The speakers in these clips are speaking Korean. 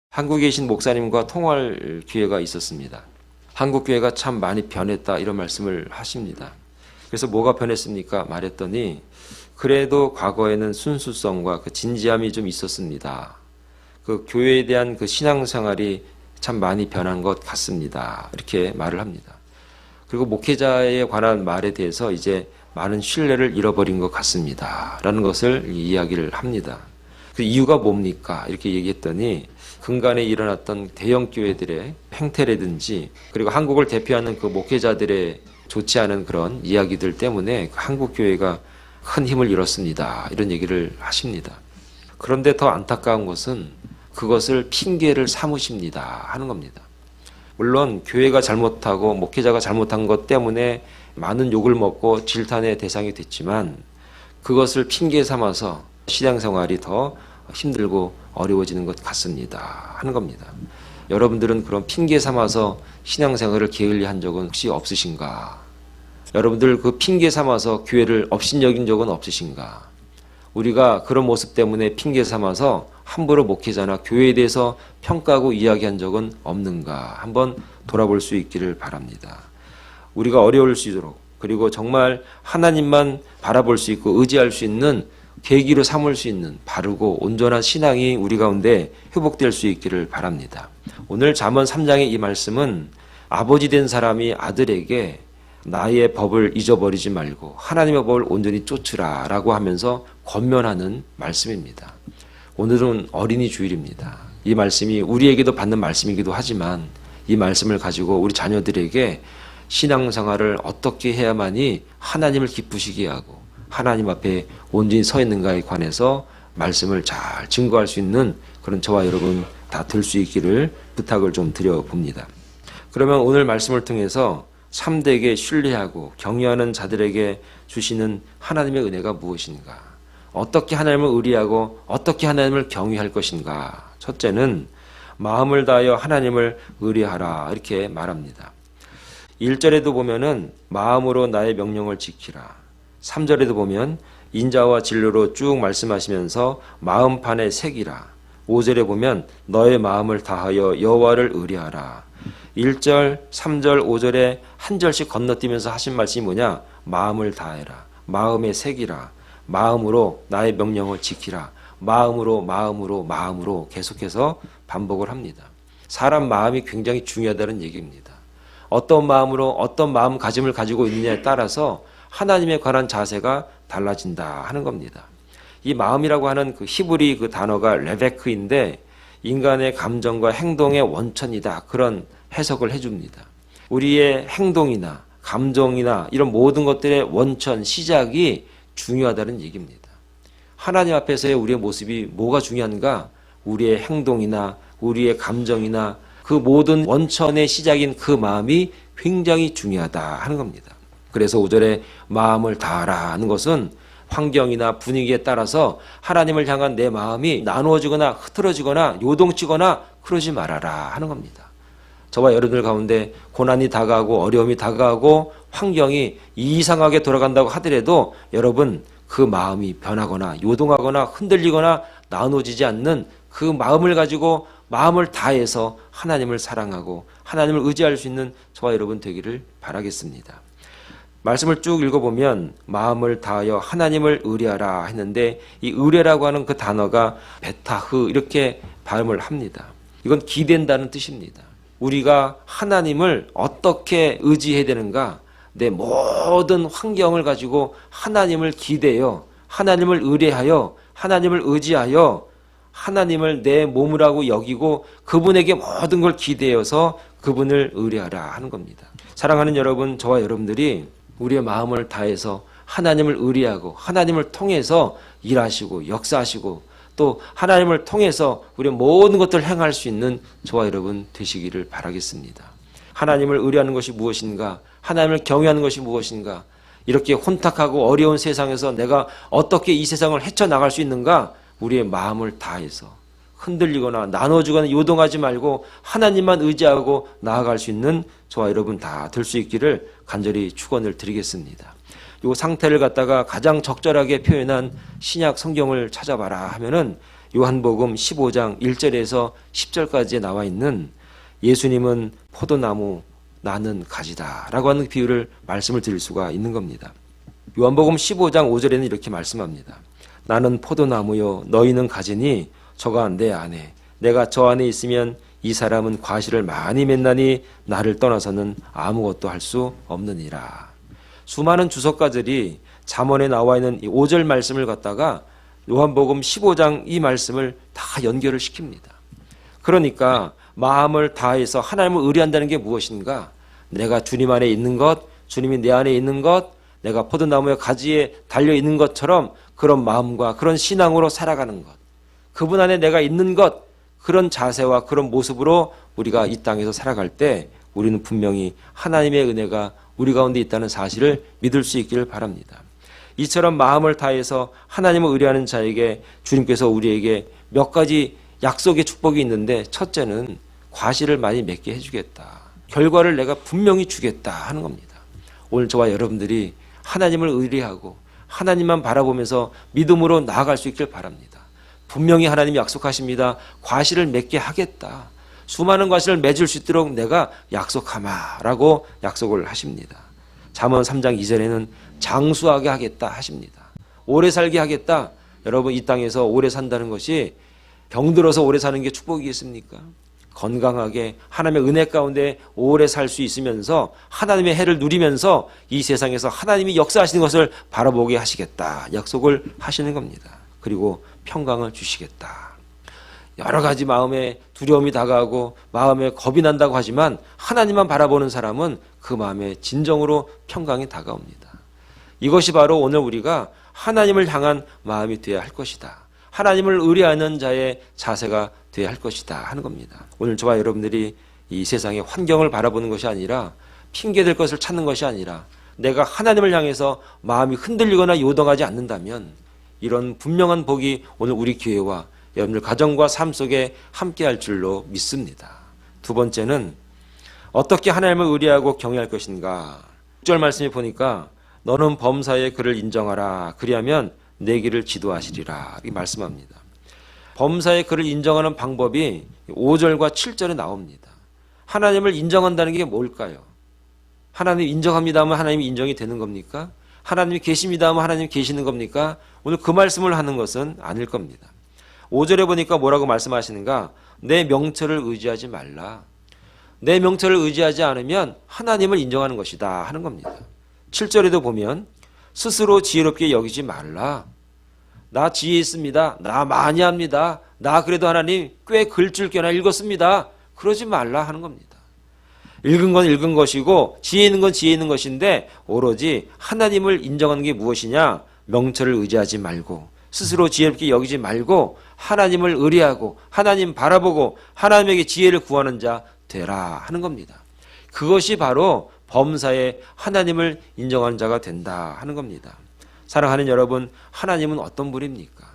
한국에 계신 목사님과 통화할 기회가 있었습니다. 한국 교회가 참 많이 변했다 이런 말씀을 하십니다. 그래서 뭐가 변했습니까? 말했더니 그래도 과거에는 순수성과 그 진지함이 좀 있었습니다. 그 교회에 대한 그 신앙생활이 참 많이 변한 것 같습니다. 이렇게 말을 합니다. 그리고 목회자에 관한 말에 대해서 이제 많은 신뢰를 잃어버린 것 같습니다. 라는 것을 이야기를 합니다. 그 이유가 뭡니까? 이렇게 얘기했더니 근간에 일어났던 대형 교회들의 행태라든지 그리고 한국을 대표하는 그 목회자들의 좋지 않은 그런 이야기들 때문에 한국 교회가 큰 힘을 잃었습니다. 이런 얘기를 하십니다. 그런데 더 안타까운 것은 그것을 핑계를 삼으십니다. 하는 겁니다. 물론 교회가 잘못하고 목회자가 잘못한 것 때문에 많은 욕을 먹고 질탄의 대상이 됐지만 그것을 핑계 삼아서 신앙생활이 더 힘들고 어려워지는 것 같습니다. 하는 겁니다. 여러분들은 그런 핑계 삼아서 신앙생활을 게을리한 적은 혹시 없으신가? 여러분들 그 핑계 삼아서 교회를 업신여긴 적은 없으신가? 우리가 그런 모습 때문에 핑계 삼아서 함부로 목회자나 교회에 대해서 평가하고 이야기한 적은 없는가? 한번 돌아볼 수 있기를 바랍니다. 우리가 어려울 수 있도록 그리고 정말 하나님만 바라볼 수 있고 의지할 수 있는 계기로 삼을 수 있는 바르고 온전한 신앙이 우리 가운데 회복될 수 있기를 바랍니다. 오늘 잠언 3장의 이 말씀은 아버지 된 사람이 아들에게 나의 법을 잊어버리지 말고 하나님의 법을 온전히 쫓으라 라고 하면서 권면하는 말씀입니다. 오늘은 어린이 주일입니다. 이 말씀이 우리에게도 받는 말씀이기도 하지만 이 말씀을 가지고 우리 자녀들에게 신앙생활을 어떻게 해야만이 하나님을 기쁘시게 하고 하나님 앞에 온전히 서 있는가에 관해서 말씀을 잘 증거할 수 있는 그런 저와 여러분 다 될 수 있기를 부탁을 좀 드려봅니다. 그러면 오늘 말씀을 통해서 참되게 신뢰하고 경외하는 자들에게 주시는 하나님의 은혜가 무엇인가? 어떻게 하나님을 의리하고 어떻게 하나님을 경외할 것인가? 첫째는 마음을 다하여 하나님을 의리하라 이렇게 말합니다. 1절에도 보면은 마음으로 나의 명령을 지키라. 3절에도 보면 인자와 진리로 쭉 말씀하시면서 마음판에 새기라. 5절에 보면 너의 마음을 다하여 여호와를 의리하라. 1절, 3절, 5절에 한 절씩 건너뛰면서 하신 말씀이 뭐냐? 마음을 다해라. 마음에 새기라. 마음으로 나의 명령을 지키라. 마음으로 계속해서 반복을 합니다. 사람 마음이 굉장히 중요하다는 얘기입니다. 어떤 마음으로 어떤 마음가짐을 가지고 있느냐에 따라서 하나님에 관한 자세가 달라진다 하는 겁니다. 이 마음이라고 하는 그 히브리 그 단어가 레베크인데 인간의 감정과 행동의 원천이다 그런 해석을 해줍니다. 우리의 행동이나 감정이나 이런 모든 것들의 원천, 시작이 중요하다는 얘기입니다. 하나님 앞에서의 우리의 모습이 뭐가 중요한가? 우리의 행동이나 우리의 감정이나 그 모든 원천의 시작인 그 마음이 굉장히 중요하다 하는 겁니다. 그래서 5절에 마음을 다하라 하는 것은 환경이나 분위기에 따라서 하나님을 향한 내 마음이 나누어지거나 흐트러지거나 요동치거나 그러지 말아라 하는 겁니다. 저와 여러분들 가운데 고난이 다가오고 어려움이 다가오고 환경이 이상하게 돌아간다고 하더라도 여러분 그 마음이 변하거나 요동하거나 흔들리거나 나누어지지 않는 그 마음을 가지고 마음을 다해서 하나님을 사랑하고 하나님을 의지할 수 있는 저와 여러분 되기를 바라겠습니다. 말씀을 쭉 읽어보면 마음을 다하여 하나님을 의뢰하라 했는데 이 의뢰라고 하는 그 단어가 베타흐 이렇게 발음을 합니다. 이건 기댄다는 뜻입니다. 우리가 하나님을 어떻게 의지해야 되는가? 내 모든 환경을 가지고 하나님을 기대어 하나님을 의뢰하여 하나님을 의지하여 하나님을 내 몸이라고 여기고 그분에게 모든 걸 기대어서 그분을 의뢰하라 하는 겁니다. 사랑하는 여러분, 저와 여러분들이 우리의 마음을 다해서 하나님을 의뢰하고 하나님을 통해서 일하시고 역사하시고 또 하나님을 통해서 우리의 모든 것들을 행할 수 있는 저와 여러분 되시기를 바라겠습니다. 하나님을 의뢰하는 것이 무엇인가? 하나님을 경외하는 것이 무엇인가? 이렇게 혼탁하고 어려운 세상에서 내가 어떻게 이 세상을 헤쳐나갈 수 있는가? 우리의 마음을 다해서 흔들리거나 나눠주거나 요동하지 말고 하나님만 의지하고 나아갈 수 있는 저와 여러분 다 될 수 있기를 간절히 축원을 드리겠습니다. 이 상태를 갖다가 가장 적절하게 표현한 신약 성경을 찾아봐라 하면은 요한복음 15장 1절에서 10절까지에 나와 있는 예수님은 포도나무, 나는 가지다 라고 하는 비유를 말씀을 드릴 수가 있는 겁니다. 요한복음 15장 5절에는 이렇게 말씀합니다. 나는 포도나무요 너희는 가지니 저가 내 안에 내가 저 안에 있으면 이 사람은 과실을 많이 맺나니 나를 떠나서는 아무것도 할 수 없느니라. 수많은 주석가들이 잠언에 나와 있는 이 5절 말씀을 갖다가 요한복음 15장 이 말씀을 다 연결을 시킵니다. 그러니까 마음을 다해서 하나님을 의뢰한다는 게 무엇인가? 내가 주님 안에 있는 것, 주님이 내 안에 있는 것, 내가 포도나무의 가지에 달려있는 것처럼 그런 마음과 그런 신앙으로 살아가는 것, 그분 안에 내가 있는 것, 그런 자세와 그런 모습으로 우리가 이 땅에서 살아갈 때 우리는 분명히 하나님의 은혜가 우리 가운데 있다는 사실을 믿을 수 있기를 바랍니다. 이처럼 마음을 다해서 하나님을 의뢰하는 자에게 주님께서 우리에게 몇 가지 약속의 축복이 있는데, 첫째는 과실을 많이 맺게 해주겠다. 결과를 내가 분명히 주겠다 하는 겁니다. 오늘 저와 여러분들이 하나님을 의뢰하고 하나님만 바라보면서 믿음으로 나아갈 수 있길 바랍니다. 분명히 하나님이 약속하십니다. 과실을 맺게 하겠다. 수많은 과실을 맺을 수 있도록 내가 약속하마라고 약속을 하십니다. 잠언 3장 2절에는 장수하게 하겠다 하십니다. 오래 살게 하겠다. 여러분, 이 땅에서 오래 산다는 것이 병들어서 오래 사는 게 축복이겠습니까? 건강하게 하나님의 은혜 가운데 오래 살 수 있으면서 하나님의 해를 누리면서 이 세상에서 하나님이 역사하시는 것을 바라보게 하시겠다 약속을 하시는 겁니다. 그리고 평강을 주시겠다. 여러 가지 마음에 두려움이 다가오고 마음에 겁이 난다고 하지만 하나님만 바라보는 사람은 그 마음에 진정으로 평강이 다가옵니다. 이것이 바로 오늘 우리가 하나님을 향한 마음이 되어야 할 것이다. 하나님을 의뢰하는 자의 자세가 되어야 할 것이다 하는 겁니다. 오늘 저와 여러분들이 이 세상의 환경을 바라보는 것이 아니라 핑계될 것을 찾는 것이 아니라 내가 하나님을 향해서 마음이 흔들리거나 요동하지 않는다면 이런 분명한 복이 오늘 우리 교회와 여러분들 가정과 삶 속에 함께할 줄로 믿습니다. 두 번째는 어떻게 하나님을 의뢰하고 경외할 것인가. 6절 말씀에 보니까 너는 범사의 그를 인정하라. 그리하면 내 길을 지도하시리라. 이렇게 말씀합니다. 범사의 그를 인정하는 방법이 5절과 7절에 나옵니다. 하나님을 인정한다는 게 뭘까요? 하나님 인정합니다 하면 하나님이 인정이 되는 겁니까? 하나님이 계십니다 하면 하나님이 계시는 겁니까? 오늘 그 말씀을 하는 것은 아닐 겁니다. 5절에 보니까 뭐라고 말씀하시는가? 내 명철을 의지하지 말라. 내 명철을 의지하지 않으면 하나님을 인정하는 것이다 하는 겁니다. 7절에도 보면 스스로 지혜롭게 여기지 말라. 나 지혜 있습니다. 나 많이 합니다. 나 그래도 하나님 꽤 글 줄 꽤나 읽었습니다. 그러지 말라 하는 겁니다. 읽은 건 읽은 것이고 지혜 있는 건 지혜 있는 것인데 오로지 하나님을 인정하는 게 무엇이냐? 명철을 의지하지 말고 스스로 지혜롭게 여기지 말고 하나님을 의뢰하고 하나님 바라보고 하나님에게 지혜를 구하는 자 되라 하는 겁니다. 그것이 바로 범사에 하나님을 인정하는 자가 된다 하는 겁니다. 사랑하는 여러분, 하나님은 어떤 분입니까?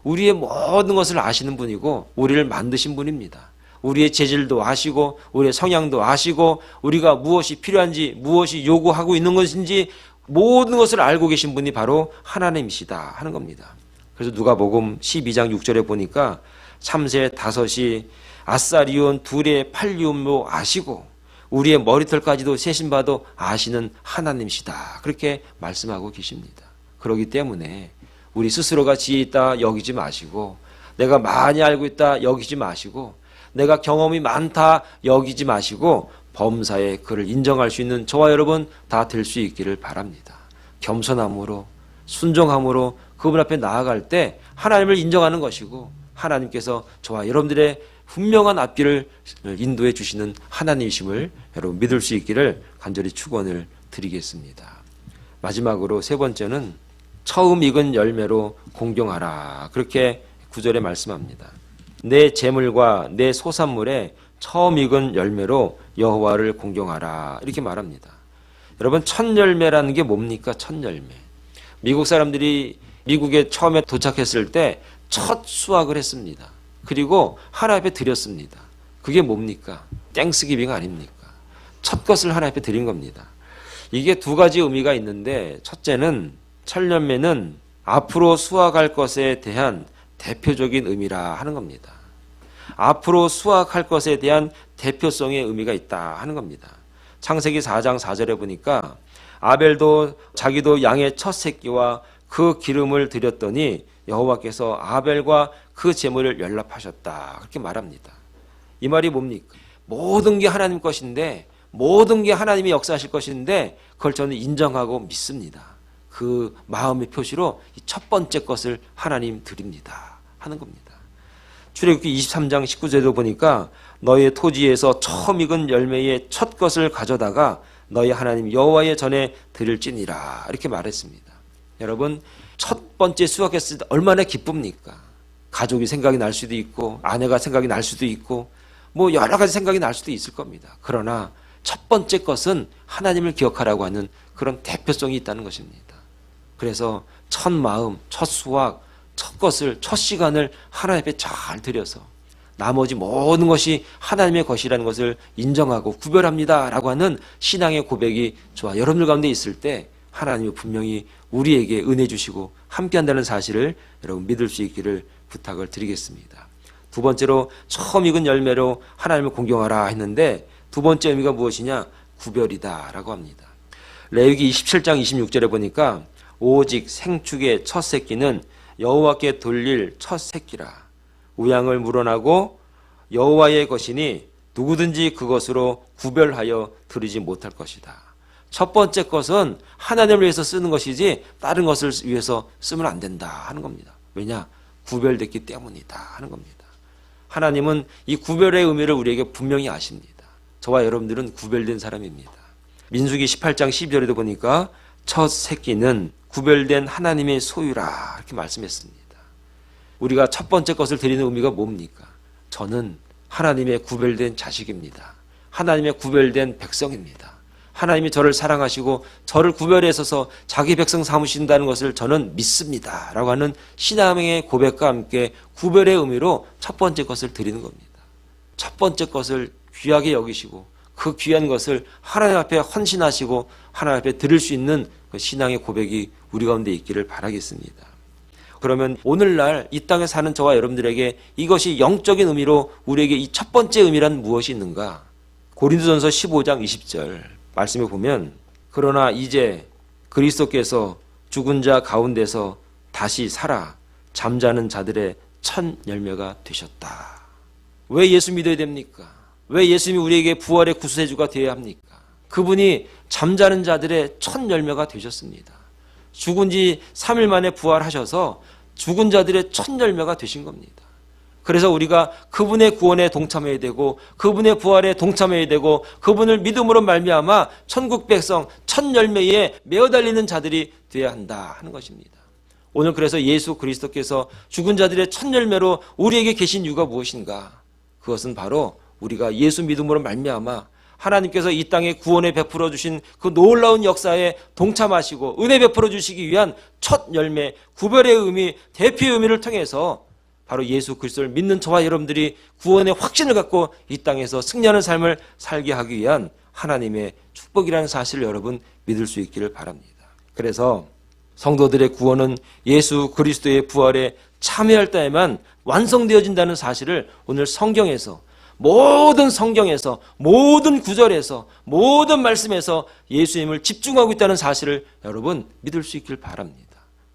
우리의 모든 것을 아시는 분이고 우리를 만드신 분입니다. 우리의 재질도 아시고 우리의 성향도 아시고 우리가 무엇이 필요한지 무엇이 요구하고 있는 것인지 모든 것을 알고 계신 분이 바로 하나님이시다 하는 겁니다. 그래서 누가복음 12장 6절에 보니까 참새 5이 아싸리온 2의 팔리움도 아시고 우리의 머리털까지도 세신바도 아시는 하나님이시다. 그렇게 말씀하고 계십니다. 그렇기 때문에 우리 스스로가 지혜 있다 여기지 마시고 내가 많이 알고 있다 여기지 마시고 내가 경험이 많다 여기지 마시고 범사에 그를 인정할 수 있는 저와 여러분 다 될 수 있기를 바랍니다. 겸손함으로 순종함으로 그분 앞에 나아갈 때 하나님을 인정하는 것이고 하나님께서 저와 여러분들의 분명한 앞길을 인도해 주시는 하나님이심을 여러분 믿을 수 있기를 간절히 축원을 드리겠습니다. 마지막으로 세 번째는 처음 익은 열매로 공경하라. 그렇게 9절에 말씀합니다. 내 재물과 내 소산물에 처음 익은 열매로 여호와를 공경하라. 이렇게 말합니다. 여러분, 첫 열매라는 게 뭡니까? 첫 열매. 미국 사람들이 미국에 처음에 도착했을 때 첫 수확을 했습니다. 그리고 하나님 앞에 드렸습니다. 그게 뭡니까? 땡스기빙 아닙니까? 첫 것을 하나님 앞에 드린 겁니다. 이게 두 가지 의미가 있는데 첫째는 첫 열매는 앞으로 수확할 것에 대한 대표적인 의미라 하는 겁니다. 앞으로 수확할 것에 대한 대표성의 의미가 있다 하는 겁니다. 창세기 4장 4절에 보니까 아벨도 자기도 양의 첫 새끼와 그 기름을 드렸더니 여호와께서 아벨과 그 제물을 연락하셨다. 그렇게 말합니다. 이 말이 뭡니까? 모든 게 하나님 것인데, 모든 게 하나님이 역사하실 것인데 그걸 저는 인정하고 믿습니다. 그 마음의 표시로 첫 번째 것을 하나님 드립니다 하는 겁니다. 출애굽기 23장 19절도 보니까 너의 토지에서 처음 익은 열매의 첫 것을 가져다가 너희 하나님 여호와의 전에 드릴지니라 이렇게 말했습니다. 여러분, 첫 번째 수확했을 때 얼마나 기쁩니까? 가족이 생각이 날 수도 있고 아내가 생각이 날 수도 있고 뭐 여러 가지 생각이 날 수도 있을 겁니다. 그러나 첫 번째 것은 하나님을 기억하라고 하는 그런 대표성이 있다는 것입니다. 그래서 첫 마음, 첫 수확, 첫 것을, 첫 시간을 하나님 앞에 잘 드려서 나머지 모든 것이 하나님의 것이라는 것을 인정하고 구별합니다 라고 하는 신앙의 고백이 저와 여러분들 가운데 있을 때 하나님이 분명히 우리에게 은혜 주시고 함께한다는 사실을 여러분 믿을 수 있기를 부탁을 드리겠습니다. 두 번째로 처음 익은 열매로 하나님을 공경하라 했는데 두 번째 의미가 무엇이냐? 구별이다 라고 합니다. 레위기 27장 26절에 보니까 오직 생축의 첫 새끼는 여호와께 돌릴 첫 새끼라. 우양을 물어나고 여호와의 것이니 누구든지 그것으로 구별하여 드리지 못할 것이다. 첫 번째 것은 하나님을 위해서 쓰는 것이지 다른 것을 위해서 쓰면 안 된다 하는 겁니다. 왜냐? 구별됐기 때문이다 하는 겁니다. 하나님은 이 구별의 의미를 우리에게 분명히 아십니다. 저와 여러분들은 구별된 사람입니다. 민수기 18장 12절에도 보니까 첫 새끼는 구별된 하나님의 소유라 이렇게 말씀했습니다. 우리가 첫 번째 것을 드리는 의미가 뭡니까? 저는 하나님의 구별된 자식입니다. 하나님의 구별된 백성입니다. 하나님이 저를 사랑하시고 저를 구별해서 자기 백성 삼으신다는 것을 저는 믿습니다 라고 하는 신앙의 고백과 함께 구별의 의미로 첫 번째 것을 드리는 겁니다. 첫 번째 것을 귀하게 여기시고 그 귀한 것을 하나님 앞에 헌신하시고 하나님 앞에 드릴 수 있는 그 신앙의 고백이 우리 가운데 있기를 바라겠습니다. 그러면 오늘날 이 땅에 사는 저와 여러분들에게 이것이 영적인 의미로 우리에게 이 첫 번째 의미란 무엇이 있는가? 고린도전서 15장 20절 말씀에 보면 그러나 이제 그리스도께서 죽은 자 가운데서 다시 살아 잠자는 자들의 첫 열매가 되셨다. 왜 예수 믿어야 됩니까? 왜 예수님이 우리에게 부활의 구세주가 되어야 합니까? 그분이 잠자는 자들의 첫 열매가 되셨습니다. 죽은 지 3일 만에 부활하셔서 죽은 자들의 첫 열매가 되신 겁니다. 그래서 우리가 그분의 구원에 동참해야 되고 그분의 부활에 동참해야 되고 그분을 믿음으로 말미암아 천국 백성 첫 열매에 메어 달리는 자들이 되어야 한다 하는 것입니다. 오늘 그래서 예수 그리스도께서 죽은 자들의 첫 열매로 우리에게 계신 이유가 무엇인가? 그것은 바로 우리가 예수 믿음으로 말미암아 하나님께서 이 땅에 구원에 베풀어 주신 그 놀라운 역사에 동참하시고 은혜 베풀어 주시기 위한 첫 열매, 구별의 의미, 대표의 의미를 통해서 바로 예수 그리스도를 믿는 저와 여러분들이 구원의 확신을 갖고 이 땅에서 승리하는 삶을 살게 하기 위한 하나님의 축복이라는 사실을 여러분 믿을 수 있기를 바랍니다. 그래서 성도들의 구원은 예수 그리스도의 부활에 참여할 때에만 완성되어진다는 사실을 오늘 성경에서 모든 구절에서 모든 말씀에서 예수님을 집중하고 있다는 사실을 여러분 믿을 수 있길 바랍니다.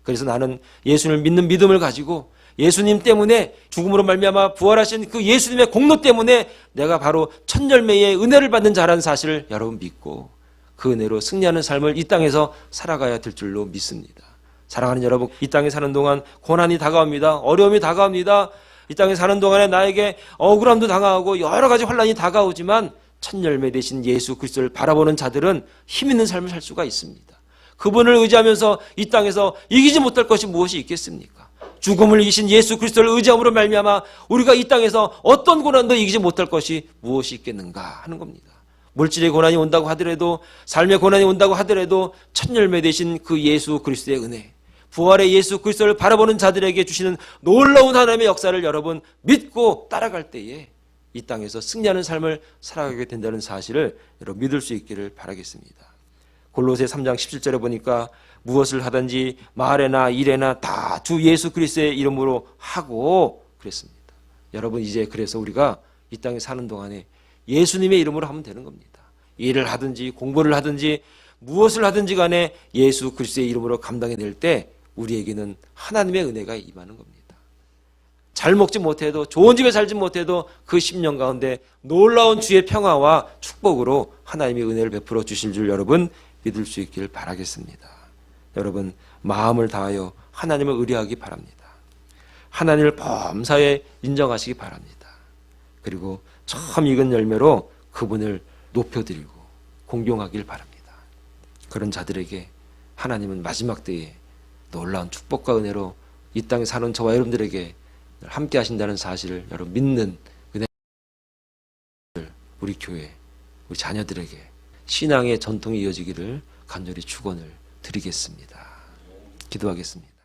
그래서 나는 예수님을 믿는 믿음을 가지고 예수님 때문에 죽음으로 말미암아 부활하신 그 예수님의 공로 때문에 내가 바로 첫 열매의 은혜를 받는 자라는 사실을 여러분 믿고 그 은혜로 승리하는 삶을 이 땅에서 살아가야 될 줄로 믿습니다. 사랑하는 여러분, 이 땅에 사는 동안 고난이 다가옵니다. 어려움이 다가옵니다. 이 땅에 사는 동안에 나에게 억울함도 당하고 여러 가지 환난이 다가오지만 첫 열매 되신 예수 그리스도를 바라보는 자들은 힘 있는 삶을 살 수가 있습니다. 그분을 의지하면서 이 땅에서 이기지 못할 것이 무엇이 있겠습니까? 죽음을 이기신 예수 그리스도를 의지함으로 말미암아 우리가 이 땅에서 어떤 고난도 이기지 못할 것이 무엇이 있겠는가 하는 겁니다. 물질의 고난이 온다고 하더라도 삶의 고난이 온다고 하더라도 첫 열매 되신 그 예수 그리스도의 은혜, 부활의 예수 그리스도를 바라보는 자들에게 주시는 놀라운 하나님의 역사를 여러분 믿고 따라갈 때에 이 땅에서 승리하는 삶을 살아가게 된다는 사실을 여러분 믿을 수 있기를 바라겠습니다. 골로새 3장 17절에 보니까 무엇을 하든지 말에나 일에나 다 주 예수 그리스도의 이름으로 하고 그랬습니다. 여러분 이제 그래서 우리가 이 땅에 사는 동안에 예수님의 이름으로 하면 되는 겁니다. 일을 하든지 공부를 하든지 무엇을 하든지 간에 예수 그리스도의 이름으로 감당해낼 때 우리에게는 하나님의 은혜가 임하는 겁니다. 잘 먹지 못해도 좋은 집에 살지 못해도 그 10년 가운데 놀라운 주의 평화와 축복으로 하나님의 은혜를 베풀어 주실 줄 여러분 믿을 수 있기를 바라겠습니다. 여러분 마음을 다하여 하나님을 의뢰하기 바랍니다. 하나님을 범사에 인정하시기 바랍니다. 그리고 처음 익은 열매로 그분을 높여드리고 공경하길 바랍니다. 그런 자들에게 하나님은 마지막 때에 놀라운 축복과 은혜로 이 땅에 사는 저와 여러분들에게 함께 하신다는 사실을 여러분 믿는 은혜를 우리 교회, 우리 자녀들에게 신앙의 전통이 이어지기를 간절히 축원을 드리겠습니다. 기도하겠습니다.